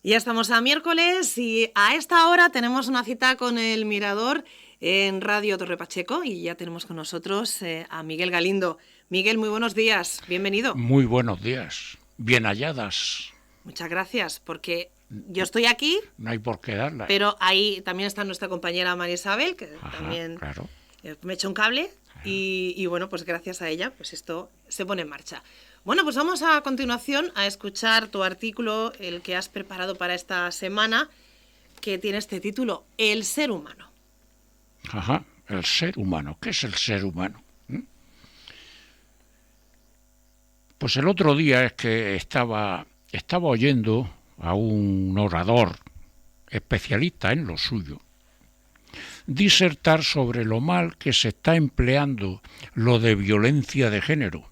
Ya estamos a miércoles y a esta hora tenemos una cita con el Mirador en Radio Torre Pacheco y ya tenemos con nosotros a Miguel Galindo. Miguel, muy buenos días, bienvenido. Muy buenos días, bien halladas. Muchas gracias, porque yo estoy aquí, No hay por qué darla. pero ahí también está nuestra compañera María Isabel, que Ajá, también claro. me echó un cable y bueno, pues gracias a ella, pues esto se pone en marcha. Bueno, pues vamos a continuación a escuchar tu artículo, el que has preparado para esta semana, que tiene este título, El ser humano. Ajá, el ser humano. ¿Qué es el ser humano? Pues el otro día es que estaba oyendo a un orador especialista en lo suyo disertar sobre lo mal que se está empleando lo de violencia de género,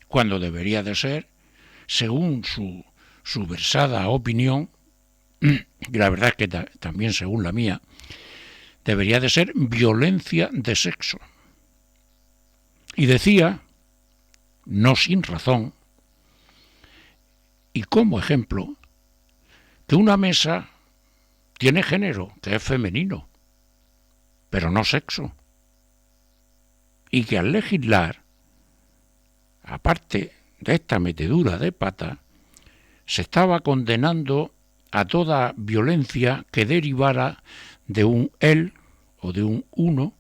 cuando debería de ser, según su versada opinión, y la verdad es que también según la mía, debería de ser violencia de sexo. Y decía, no sin razón, y como ejemplo, que una mesa tiene género, que es femenino, pero no sexo. Y que al legislar, aparte de esta metedura de pata, se estaba condenando a toda violencia que derivara de un él o de un uno,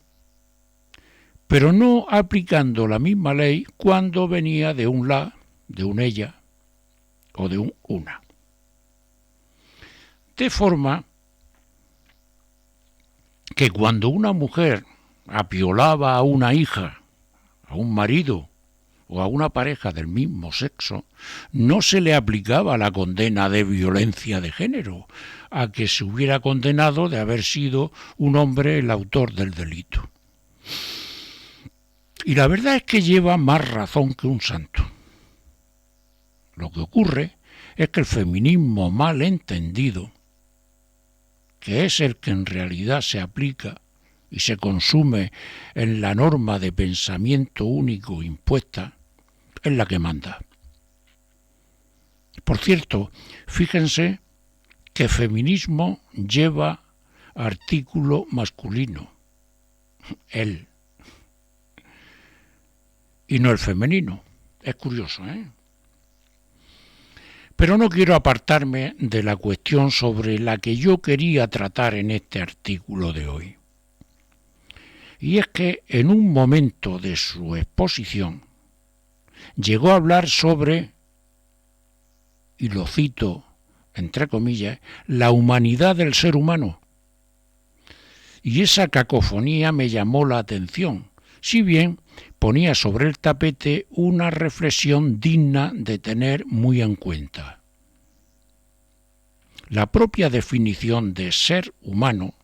pero no aplicando la misma ley cuando venía de un la, de un ella o de un una. De forma que cuando una mujer apiolaba a una hija, a un marido o a una pareja del mismo sexo, no se le aplicaba la condena de violencia de género, a que se hubiera condenado de haber sido un hombre el autor del delito. Y la verdad es que lleva más razón que un santo. Lo que ocurre es que el feminismo mal entendido, que es el que en realidad se aplica y se consume en la norma de pensamiento único impuesta, es la que manda. Por cierto, fíjense que feminismo lleva artículo masculino, él, y no el femenino. Es curioso, ¿eh? Pero no quiero apartarme de la cuestión sobre la que yo quería tratar en este artículo de hoy. Y es que en un momento de su exposición llegó a hablar sobre, y lo cito entre comillas, la humanidad del ser humano. Y esa cacofonía me llamó la atención, si bien ponía sobre el tapete una reflexión digna de tener muy en cuenta. La propia definición de ser humano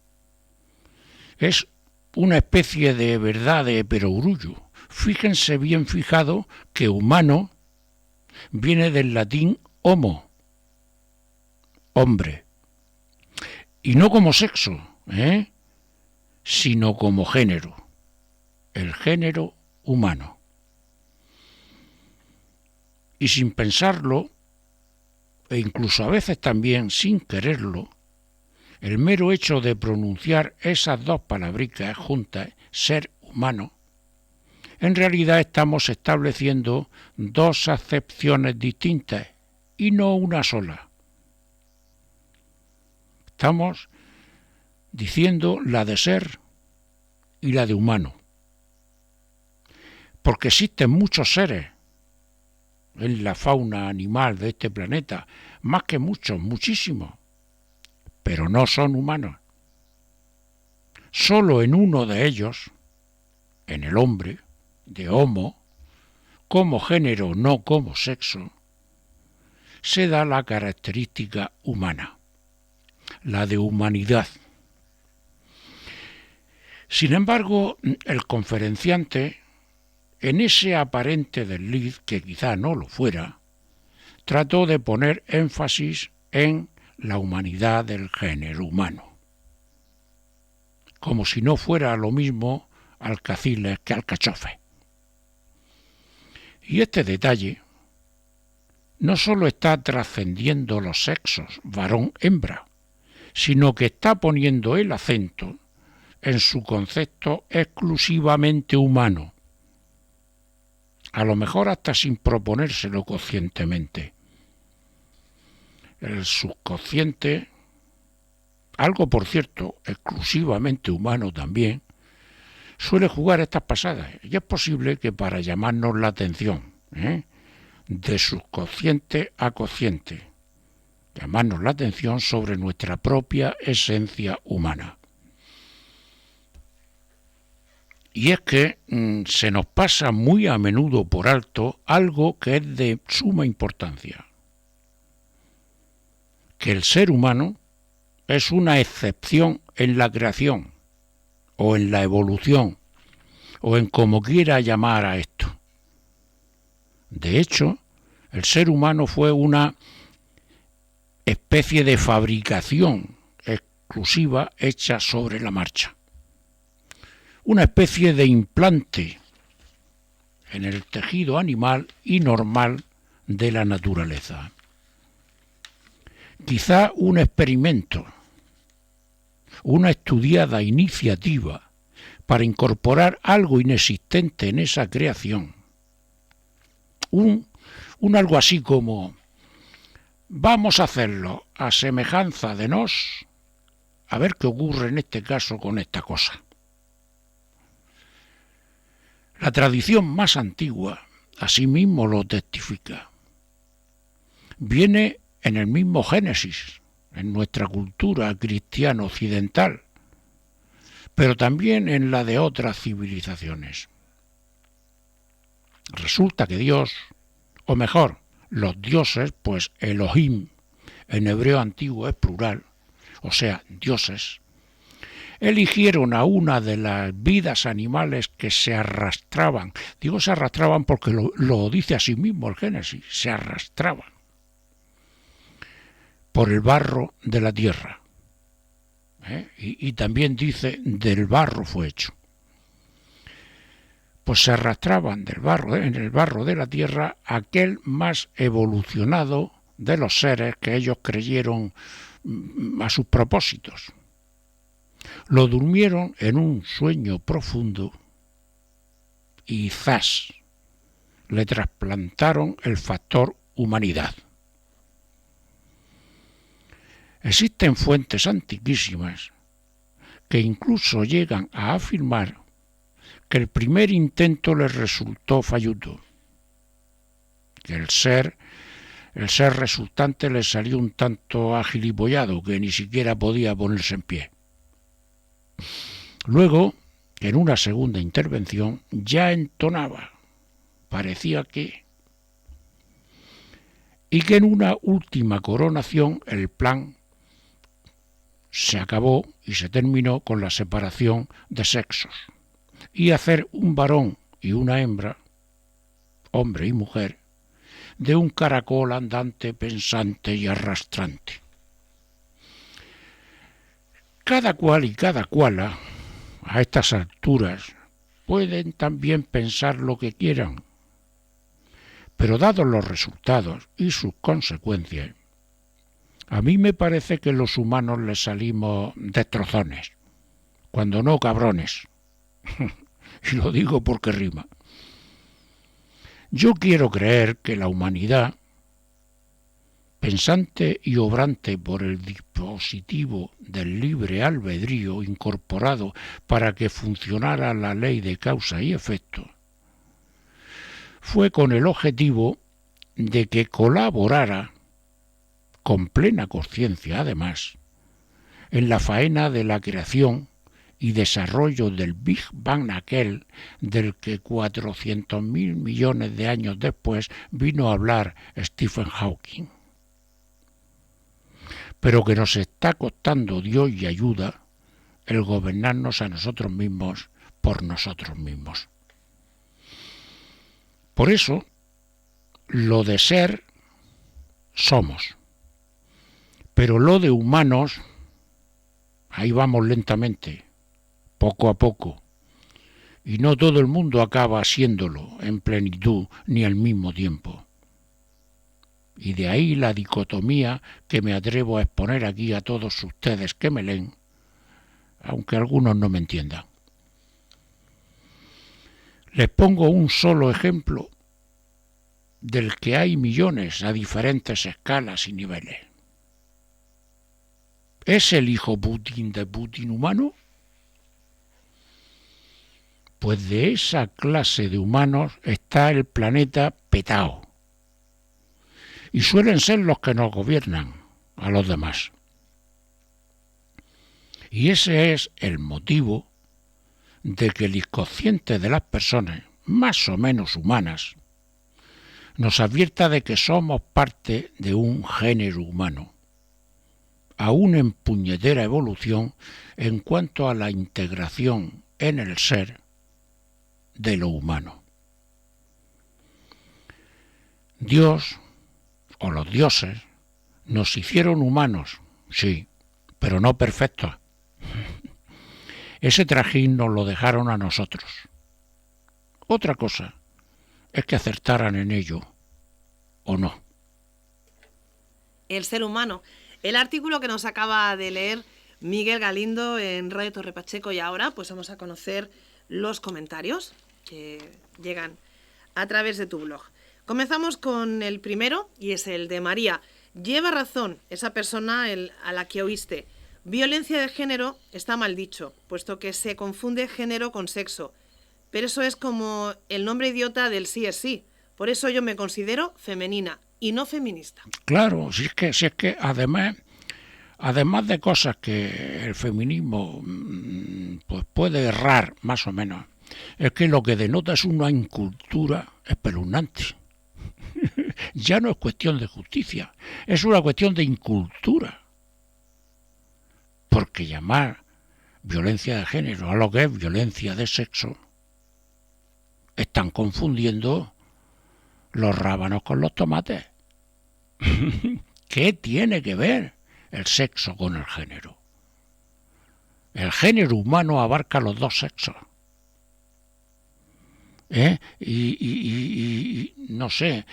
es una especie de verdad de perogrullo. Fíjense bien fijado que humano viene del latín homo, hombre, y no como sexo, sino como género, el género humano. Y sin pensarlo, e incluso a veces también sin quererlo, el mero hecho de pronunciar esas dos palabricas juntas, ser humano, en realidad estamos estableciendo dos acepciones distintas y no una sola. Estamos diciendo la de ser y la de humano. Porque existen muchos seres en la fauna animal de este planeta, más que muchos, muchísimos, pero no son humanos. Solo en uno de ellos, en el hombre, de homo, como género, no como sexo, se da la característica humana, la de humanidad. Sin embargo, el conferenciante, en ese aparente desliz, que quizá no lo fuera, trató de poner énfasis en la humanidad del género humano, como si no fuera lo mismo alcaciles que alcachofes. Y este detalle, no solo está trascendiendo los sexos, varón-hembra, sino que está poniendo el acento en su concepto exclusivamente humano, a lo mejor hasta sin proponérselo conscientemente. El subconsciente, algo por cierto exclusivamente humano también, suele jugar estas pasadas, y es posible que para llamarnos la atención, de subconsciente a consciente, llamarnos la atención sobre nuestra propia esencia humana. Y es que se nos pasa muy a menudo por alto algo que es de suma importancia, que el ser humano es una excepción en la creación, o en la evolución, o en como quiera llamar a esto. De hecho, el ser humano fue una especie de fabricación exclusiva hecha sobre la marcha. Una especie de implante en el tejido animal y normal de la naturaleza. Quizá un experimento, una estudiada iniciativa para incorporar algo inexistente en esa creación. Un algo así como, vamos a hacerlo a semejanza de nos, a ver qué ocurre en este caso con esta cosa. La tradición más antigua, asimismo lo testifica. Viene en el mismo Génesis, en nuestra cultura cristiana occidental, pero también en la de otras civilizaciones. Resulta que Dios, o mejor, los dioses, pues Elohim, en hebreo antiguo es plural, o sea, dioses, eligieron a una de las vidas animales que se arrastraban. Digo se arrastraban porque lo dice así mismo el Génesis, se arrastraban por el barro de la tierra. Y también dice, del barro fue hecho. Pues se arrastraban del barro, en el barro de la tierra, aquel más evolucionado de los seres que ellos creyeron a sus propósitos. Lo durmieron en un sueño profundo y ¡zas!, le trasplantaron el factor humanidad. Existen fuentes antiquísimas que incluso llegan a afirmar que el primer intento les resultó falluto, que el ser resultante les salió un tanto agilipollado, que ni siquiera podía ponerse en pie. Luego, en una segunda intervención, ya entonaba, parecía que, y que en una última coronación el plan se acabó y se terminó con la separación de sexos, y hacer un varón y una hembra, hombre y mujer, de un caracol andante, pensante y arrastrante. Cada cual y cada cuala, a estas alturas, pueden también pensar lo que quieran, pero dados los resultados y sus consecuencias, a mí me parece que los humanos les salimos destrozones, cuando no cabrones. Y lo digo porque rima. Yo quiero creer que la humanidad, pensante y obrante por el dispositivo del libre albedrío incorporado para que funcionara la ley de causa y efecto, fue con el objetivo de que colaborara, con plena conciencia además, en la faena de la creación y desarrollo del Big Bang aquel del que 400.000 millones de años después vino a hablar Stephen Hawking. Pero que nos está costando Dios y ayuda el gobernarnos a nosotros mismos por nosotros mismos. Por eso, lo de ser, somos. Pero lo de humanos, ahí vamos lentamente, poco a poco, y no todo el mundo acaba siéndolo en plenitud ni al mismo tiempo. Y de ahí la dicotomía que me atrevo a exponer aquí a todos ustedes que me leen, aunque algunos no me entiendan. Les pongo un solo ejemplo del que hay millones a diferentes escalas y niveles. ¿Es el hijo Putin de Putin humano? Pues de esa clase de humanos está el planeta petao. Y suelen ser los que nos gobiernan a los demás. Y ese es el motivo de que el inconsciente de las personas, más o menos humanas, nos advierta de que somos parte de un género humano, aún en puñetera evolución en cuanto a la integración en el ser de lo humano. Dios, o los dioses, nos hicieron humanos, sí, pero no perfectos. Ese trajín nos lo dejaron a nosotros. Otra cosa es que acertaran en ello o no. El ser humano. El artículo que nos acaba de leer Miguel Galindo en Radio Torre Pacheco, y ahora pues vamos a conocer los comentarios que llegan a través de tu blog. Comenzamos con el primero y es el de María. Lleva razón esa persona a la que oíste. Violencia de género está mal dicho, puesto que se confunde género con sexo. Pero eso es como el nombre idiota del sí es sí. Por eso yo me considero femenina y no feminista. Claro, si es que además de cosas que el feminismo pues puede errar más o menos, es que lo que denota es una incultura espeluznante. Ya no es cuestión de justicia, es una cuestión de incultura. Porque llamar violencia de género a lo que es violencia de sexo, están confundiendo los rábanos con los tomates. ¿Qué tiene que ver el sexo con el género? El género humano abarca los dos sexos. Y no sé,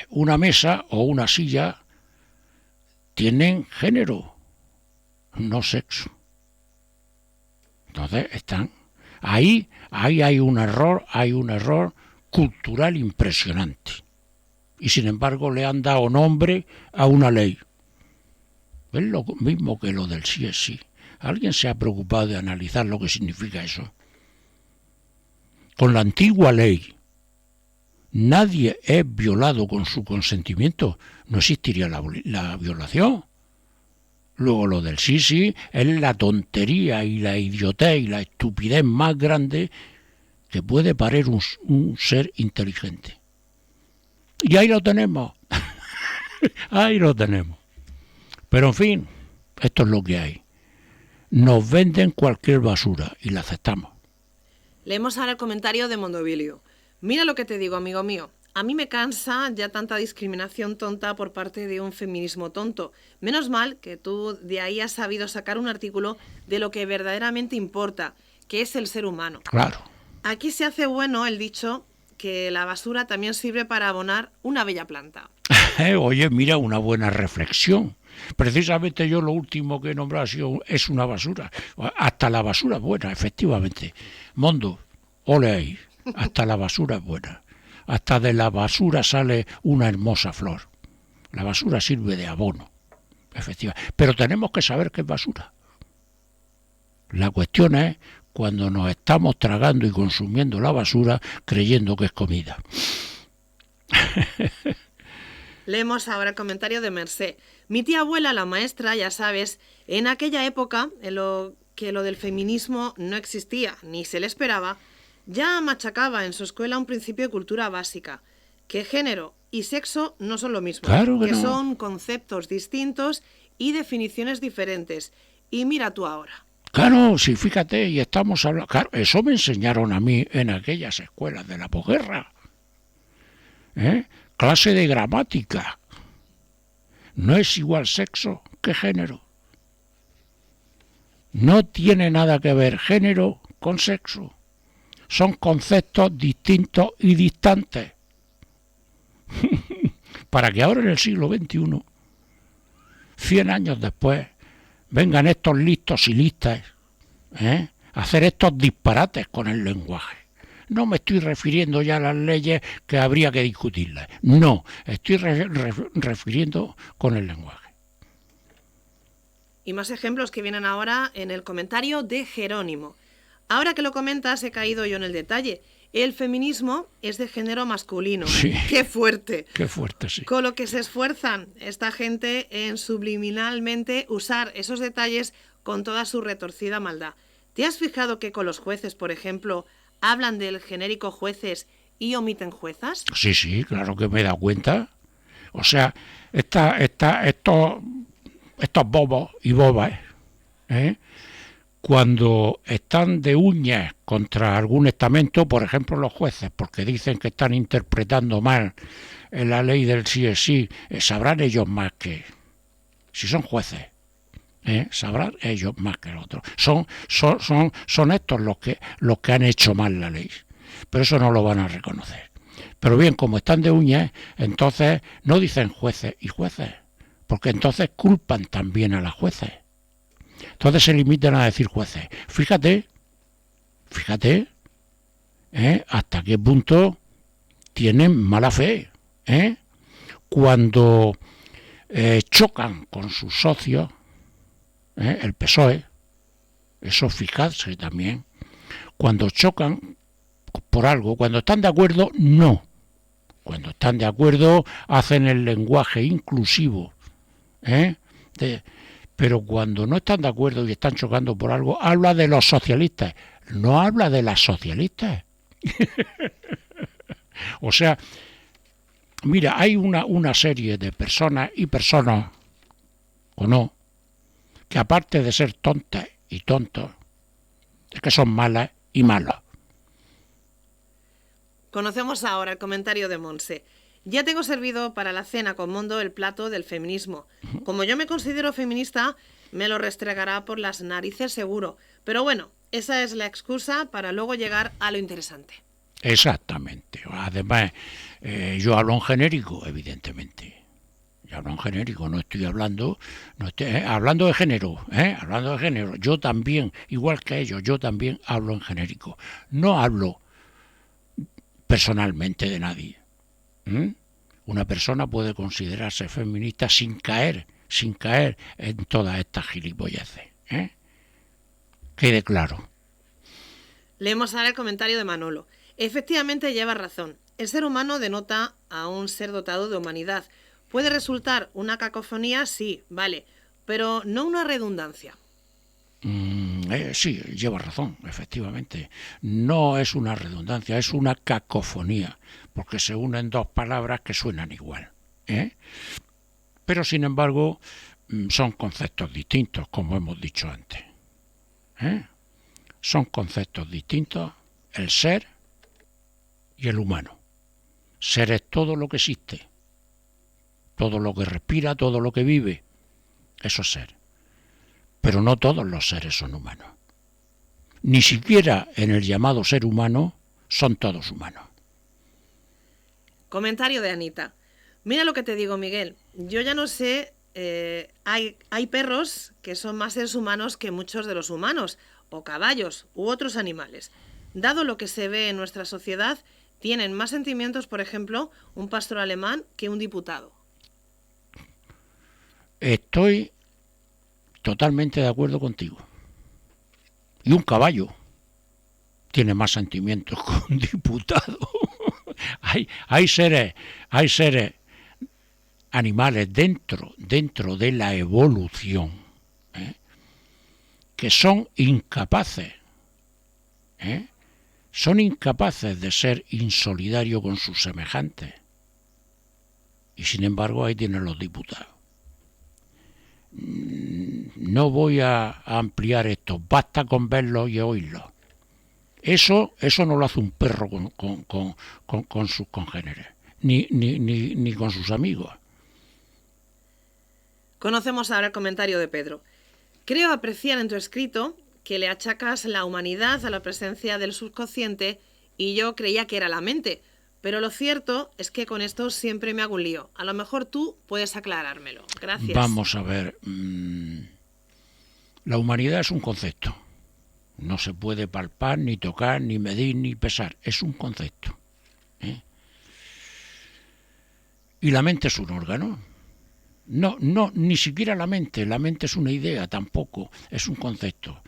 una mesa o una silla tienen género, no sexo. Entonces están ahí hay un error cultural impresionante. Y sin embargo le han dado nombre a una ley. Es lo mismo que lo del sí es sí. ¿Alguien se ha preocupado de analizar lo que significa eso? Con la antigua ley, nadie es violado con su consentimiento. No existiría la violación. Luego lo del sí, sí, es la tontería y la idiotez y la estupidez más grande que puede parir un ser inteligente. Y ahí lo tenemos. Ahí lo tenemos. Pero en fin, esto es lo que hay. Nos venden cualquier basura y la aceptamos. Leemos ahora el comentario de Mondovilio. Mira lo que te digo, amigo mío. A mí me cansa ya tanta discriminación tonta por parte de un feminismo tonto. Menos mal que tú de ahí has sabido sacar un artículo de lo que verdaderamente importa, que es el ser humano. Claro. Aquí se hace bueno el dicho que la basura también sirve para abonar una bella planta. Oye, mira, una buena reflexión. Precisamente yo lo último que he nombrado es una basura. Hasta la basura es buena, efectivamente. Mondo, ole ahí. Hasta la basura es buena. Hasta de la basura sale una hermosa flor. La basura sirve de abono, efectivamente. Pero tenemos que saber qué es basura. La cuestión es cuando nos estamos tragando y consumiendo la basura creyendo que es comida. Leemos ahora el comentario de Mercé. Mi tía abuela, la maestra, ya sabes, en aquella época, en lo del feminismo no existía, ni se le esperaba, ya machacaba en su escuela un principio de cultura básica, que género y sexo no son lo mismo, claro que no. Son conceptos distintos y definiciones diferentes. Y mira tú ahora. Claro, sí, fíjate, y estamos hablando... Claro, eso me enseñaron a mí en aquellas escuelas de la posguerra. Clase de gramática. No es igual sexo que género. No tiene nada que ver género con sexo. Son conceptos distintos y distantes. para que ahora en el siglo XXI, 100 años después, vengan estos listos y listas a hacer estos disparates con el lenguaje. No me estoy refiriendo ya a las leyes que habría que discutirlas. No, estoy refiriendo con el lenguaje. Y más ejemplos que vienen ahora en el comentario de Jerónimo. Ahora que lo comentas, he caído yo en el detalle. El feminismo es de género masculino. Sí. ¡Qué fuerte! ¡Qué fuerte, sí! Con lo que se esfuerzan esta gente en subliminalmente usar esos detalles con toda su retorcida maldad. ¿Te has fijado que con los jueces, por ejemplo, hablan del genérico jueces y omiten juezas? Sí, claro que me he dado cuenta. O sea, estos bobos y bobas, cuando están de uñas contra algún estamento, por ejemplo los jueces, porque dicen que están interpretando mal la ley del sí es sí, sabrán ellos más que... Si son jueces, sabrán ellos más que el otro. Son estos los que han hecho mal la ley, pero eso no lo van a reconocer. Pero bien, como están de uñas, entonces no dicen jueces y jueces, porque entonces culpan también a las jueces. Entonces se limitan a decir jueces. Fíjate, hasta qué punto tienen mala fe, cuando chocan con sus socios, el PSOE, eso fijarse también, cuando chocan por algo, cuando están de acuerdo, no. Cuando están de acuerdo, hacen el lenguaje inclusivo, pero cuando no están de acuerdo y están chocando por algo, habla de los socialistas, no habla de las socialistas. O sea, mira, hay una serie de personas y personas, o no, que aparte de ser tontas y tontos, es que son malas y malos. Conocemos ahora el comentario de Monse. Ya tengo servido para la cena con Mondo el plato del feminismo. Como yo me considero feminista, me lo restregará por las narices seguro. Pero bueno, esa es la excusa para luego llegar a lo interesante. Exactamente. Además, yo hablo en genérico, evidentemente. Yo hablo en genérico, no estoy hablando de género, hablando de género. Yo también, igual que ellos, yo también hablo en genérico. No hablo personalmente de nadie. Una persona puede considerarse feminista sin caer en todas estas gilipolleces. Quede claro. Leemos ahora el comentario de Manolo. Efectivamente lleva razón. El ser humano denota a un ser dotado de humanidad. Puede resultar una cacofonía, sí, vale, pero no una redundancia. Sí, lleva razón, efectivamente. No es una redundancia, es una cacofonía, porque se unen dos palabras que suenan igual. Pero, sin embargo, son conceptos distintos, como hemos dicho antes. Son conceptos distintos, el ser y el humano. Ser es todo lo que existe, todo lo que respira, todo lo que vive. Eso es ser. Pero no todos los seres son humanos. Ni siquiera en el llamado ser humano son todos humanos. Comentario de Anita. Mira lo que te digo, Miguel. Yo ya no sé, hay perros que son más seres humanos que muchos de los humanos, o caballos, u otros animales. Dado lo que se ve en nuestra sociedad, tienen más sentimientos, por ejemplo, un pastor alemán que un diputado. Estoy totalmente de acuerdo contigo. Y un caballo tiene más sentimientos que un diputado. hay seres animales dentro de la evolución, que son incapaces de ser insolidarios con sus semejantes. Y sin embargo ahí tienen los diputados. No voy a ampliar esto, basta con verlo y oírlo. Eso no lo hace un perro con sus congéneres, ni con sus amigos. Conocemos ahora el comentario de Pedro. Creo apreciar en tu escrito que le achacas la humanidad a la presencia del subconsciente y yo creía que era la mente, Pero lo cierto es que con esto siempre me hago un lío. A lo mejor tú puedes aclarármelo. Gracias. Vamos a ver. La humanidad es un concepto. No se puede palpar, ni tocar, ni medir, ni pesar. Es un concepto. Y la mente es un órgano. No, ni siquiera la mente. La mente es una idea, tampoco. Es un concepto.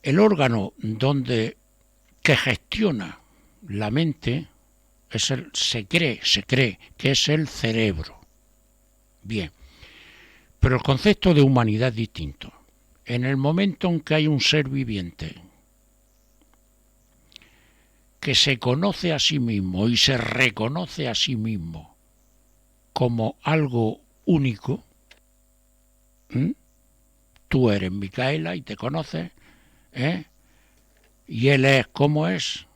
El órgano que gestiona la mente se cree que es el cerebro. Bien. Pero el concepto de humanidad es distinto. En el momento en que hay un ser viviente que se conoce a sí mismo y se reconoce a sí mismo como algo único, tú eres Micaela y te conoces, y él es como es,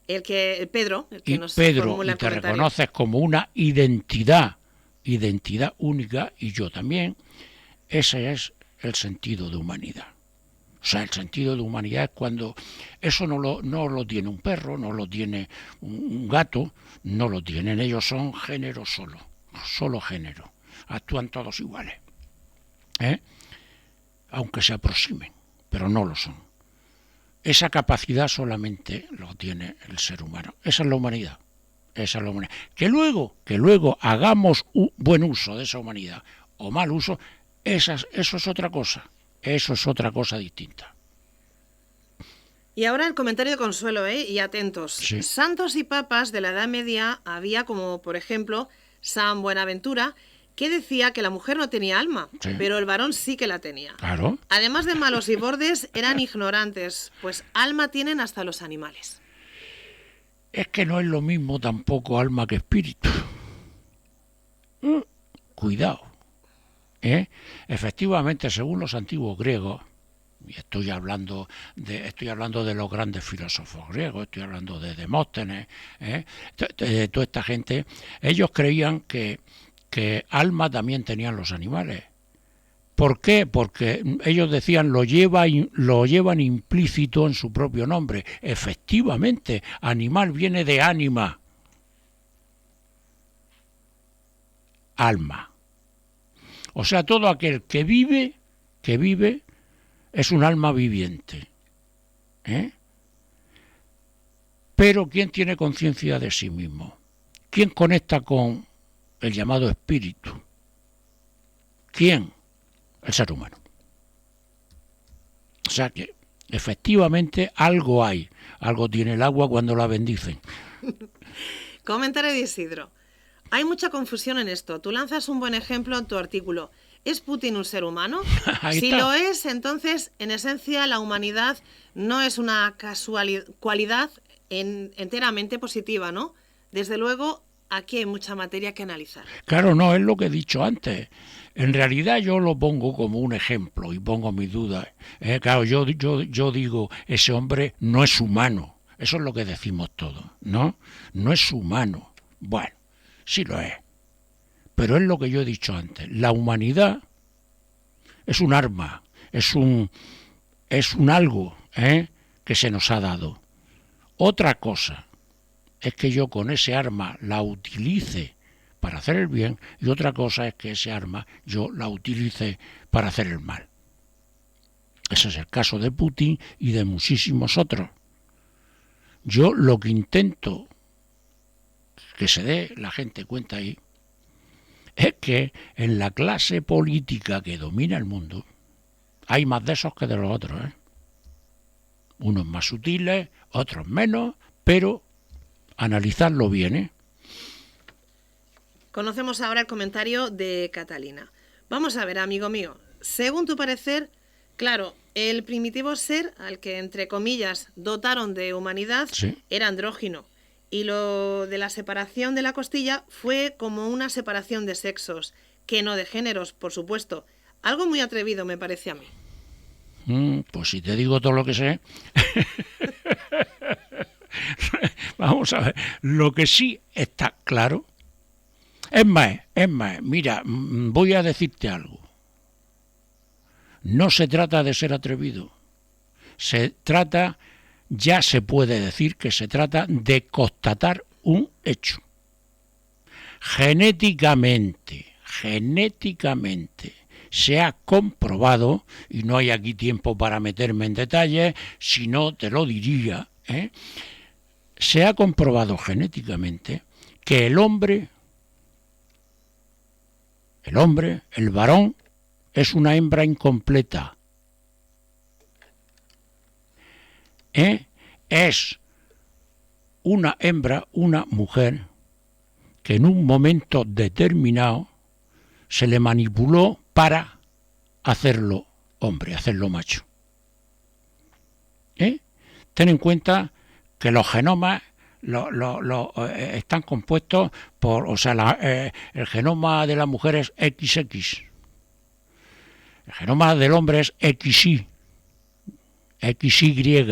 Pedro, el que nos Pedro, formula y el te comentario. reconoces como una identidad única, y yo también. Ese es el sentido de humanidad. O sea, el sentido de humanidad es cuando eso no lo tiene un perro, no lo tiene un gato, no lo tienen. Ellos son género solo género. Actúan todos iguales, aunque se aproximen, pero no lo son. Esa capacidad solamente lo tiene el ser humano. Esa es la humanidad. Que luego hagamos un buen uso de esa humanidad o mal uso, eso es otra cosa. Eso es otra cosa distinta. Y ahora el comentario de Consuelo, y atentos. Sí. Santos y papas de la Edad Media había como, por ejemplo, San Buenaventura, que decía que la mujer no tenía alma, Sí. pero el varón sí que la tenía. Claro. Además de malos y bordes, eran ignorantes, pues alma tienen hasta los animales. Es que no es lo mismo tampoco alma que espíritu. Cuidado. Efectivamente, según los antiguos griegos, y estoy hablando de los grandes filósofos griegos, estoy hablando de Demóstenes, toda esta gente, ellos creían que alma también tenían los animales. ¿Por qué? Porque ellos decían lo llevan implícito en su propio nombre. Efectivamente, animal viene de ánima. Alma. O sea, todo aquel que vive es un alma viviente. Pero ¿quién tiene conciencia de sí mismo? ¿Quién conecta con el llamado espíritu? ¿Quién? El ser humano. O sea que efectivamente algo hay. Algo tiene el agua cuando la bendicen. Comentario de Isidro. Hay mucha confusión en esto. Tú lanzas un buen ejemplo en tu artículo. ¿Es Putin un ser humano? Si está. lo es, entonces, en esencia, la humanidad no es una cualidad enteramente positiva, ¿no? Desde luego, aquí hay mucha materia que analizar. Claro, no, es lo que he dicho antes. En realidad yo lo pongo como un ejemplo y pongo mis dudas. Claro, yo digo, ese hombre no es humano. Eso es lo que decimos todos, ¿no? No es humano. Bueno, sí lo es. Pero es lo que yo he dicho antes. La humanidad es un arma, es un algo que se nos ha dado. Otra cosa es que yo con ese arma la utilice para hacer el bien, y otra cosa es que ese arma yo la utilice para hacer el mal. Ese es el caso de Putin y de muchísimos otros. Yo lo que intento que se dé la gente cuenta ahí es que en la clase política que domina el mundo hay más de esos que de los otros. Unos más sutiles, otros menos, pero analizarlo bien. Conocemos ahora el comentario de Catalina. Vamos a ver, amigo mío, según tu parecer, claro, el primitivo ser al que, entre comillas, dotaron de humanidad, sí, era andrógino. Y lo de la separación de la costilla fue como una separación de sexos, que no de géneros, por supuesto. Algo muy atrevido, me parece a mí. Pues si te digo todo lo que sé... Vamos a ver, lo que sí está claro... Es más, mira, voy a decirte algo. No se trata de ser atrevido. Ya se puede decir que se trata de constatar un hecho. Genéticamente se ha comprobado, y no hay aquí tiempo para meterme en detalles, si no te lo diría, se ha comprobado genéticamente que el varón, es una hembra incompleta. Es una hembra, una mujer, que en un momento determinado se le manipuló para hacerlo hombre, hacerlo macho. Ten en cuenta que los genomas están compuestos por, el genoma de la mujer es XX, el genoma del hombre es XY, XY.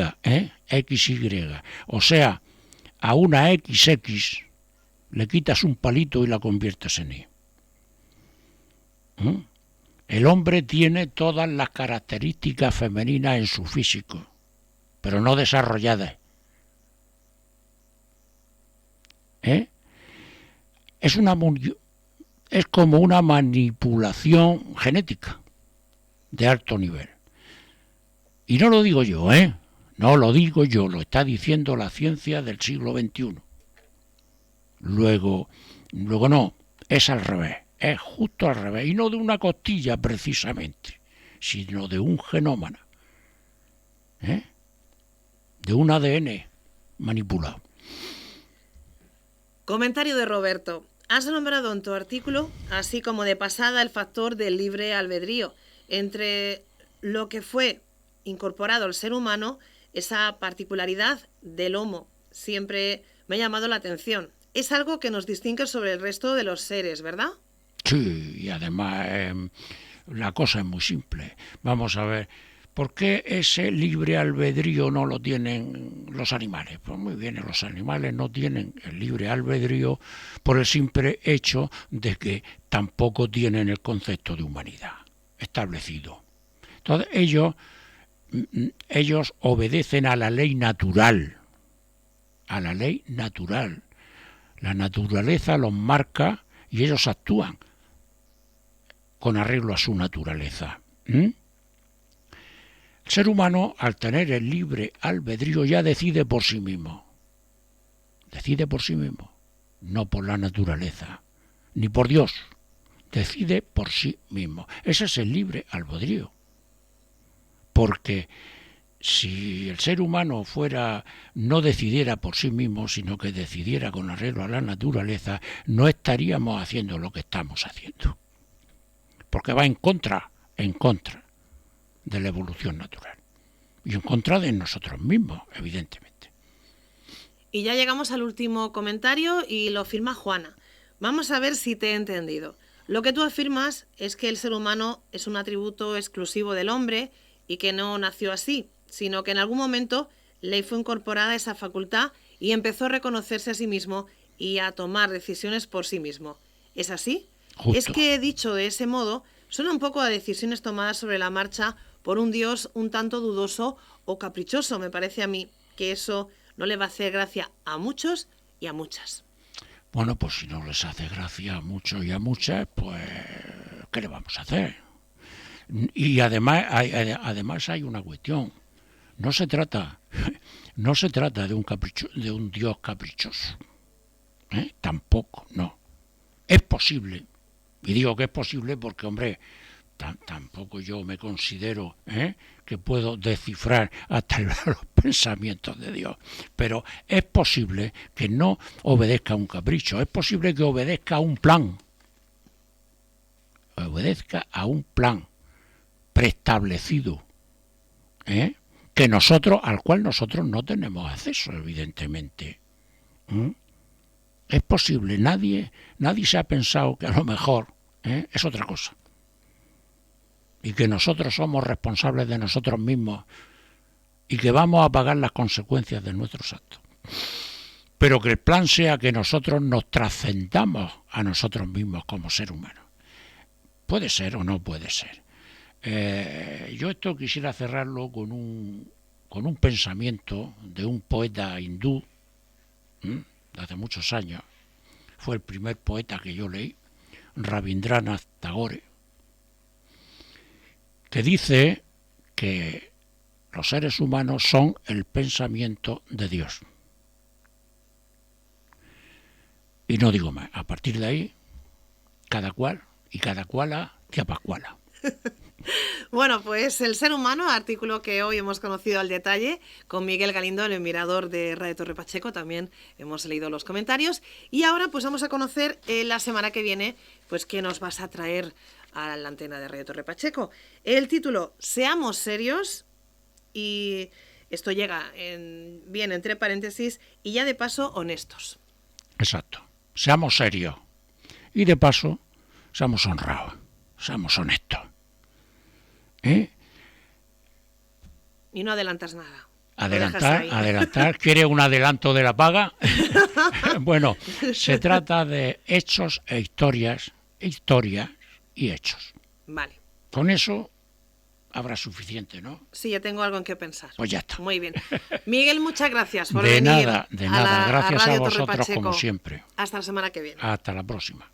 O sea, a una XX le quitas un palito y la conviertes en Y. El hombre tiene todas las características femeninas en su físico, pero no desarrolladas. Es como una manipulación genética de alto nivel. Y no lo digo yo, no lo digo yo, lo está diciendo la ciencia del siglo XXI. Luego no, es al revés, es justo al revés, y no de una costilla precisamente, sino de un genoma, de un ADN manipulado. Comentario de Roberto. Has nombrado en tu artículo, así como de pasada, el factor del libre albedrío. Entre lo que fue incorporado al ser humano, esa particularidad del Homo siempre me ha llamado la atención. Es algo que nos distingue sobre el resto de los seres, ¿verdad? Sí, y además la cosa es muy simple. Vamos a ver, ¿por qué ese libre albedrío no lo tienen los animales? Pues muy bien, los animales no tienen el libre albedrío por el simple hecho de que tampoco tienen el concepto de humanidad establecido. Entonces ellos obedecen a la ley natural, La naturaleza los marca y ellos actúan con arreglo a su naturaleza. El ser humano, al tener el libre albedrío, ya decide por sí mismo. No por la naturaleza, ni por Dios. Decide por sí mismo. Ese es el libre albedrío. Porque si el ser humano no decidiera por sí mismo, sino que decidiera con arreglo a la naturaleza, no estaríamos haciendo lo que estamos haciendo. Porque va en contra de la evolución natural. Y en contra de nosotros mismos, evidentemente. Y ya llegamos al último comentario y lo firma Juana. Vamos a ver si te he entendido. Lo que tú afirmas es que el ser humano es un atributo exclusivo del hombre y que no nació así, sino que en algún momento le fue incorporada esa facultad y empezó a reconocerse a sí mismo y a tomar decisiones por sí mismo. ¿Es así? Justo. Es que, dicho de ese modo, suena un poco a decisiones tomadas sobre la marcha por un Dios un tanto dudoso o caprichoso. Me parece a mí que eso no le va a hacer gracia a muchos y a muchas. Bueno, pues si no les hace gracia a muchos y a muchas, pues ¿qué le vamos a hacer? Y además hay una cuestión. No se trata de un Dios caprichoso. Tampoco, no. Es posible, y digo que es posible porque, hombre, tampoco yo me considero que puedo descifrar hasta los pensamientos de Dios, pero es posible que no obedezca a un capricho, es posible que obedezca a un plan, preestablecido, al cual nosotros no tenemos acceso, evidentemente. Es posible, nadie se ha pensado que a lo mejor es otra cosa. Y que nosotros somos responsables de nosotros mismos y que vamos a pagar las consecuencias de nuestros actos. Pero que el plan sea que nosotros nos trascendamos a nosotros mismos como ser humanos. Puede ser o no puede ser. Yo esto quisiera cerrarlo con un pensamiento de un poeta hindú, hace muchos años, fue el primer poeta que yo leí, Rabindranath Tagore, que dice que los seres humanos son el pensamiento de Dios. Y no digo más. A partir de ahí, cada cual y cada cuala que apascuala. Bueno, pues El ser humano, artículo que hoy hemos conocido al detalle con Miguel Galindo, el mirador de Radio Torre Pacheco, también hemos leído los comentarios. Y ahora pues vamos a conocer la semana que viene, pues qué nos vas a traer a la antena de Radio Torre Pacheco. El título, Seamos serios, y esto llega bien entre paréntesis, y ya de paso honestos. Exacto. Seamos serios. Y de paso, seamos honrados, seamos honestos. Y no adelantas nada. Adelantar. ¿Quiere un adelanto de la paga? Bueno, se trata de hechos e historias y hechos. Vale. Con eso habrá suficiente, ¿no? Sí, ya tengo algo en qué pensar. Pues ya está. Muy bien. Miguel, muchas gracias por de venir. nada. Gracias a Radio Torre vosotros Pacheco. como siempre. Hasta la semana que viene. Hasta la próxima.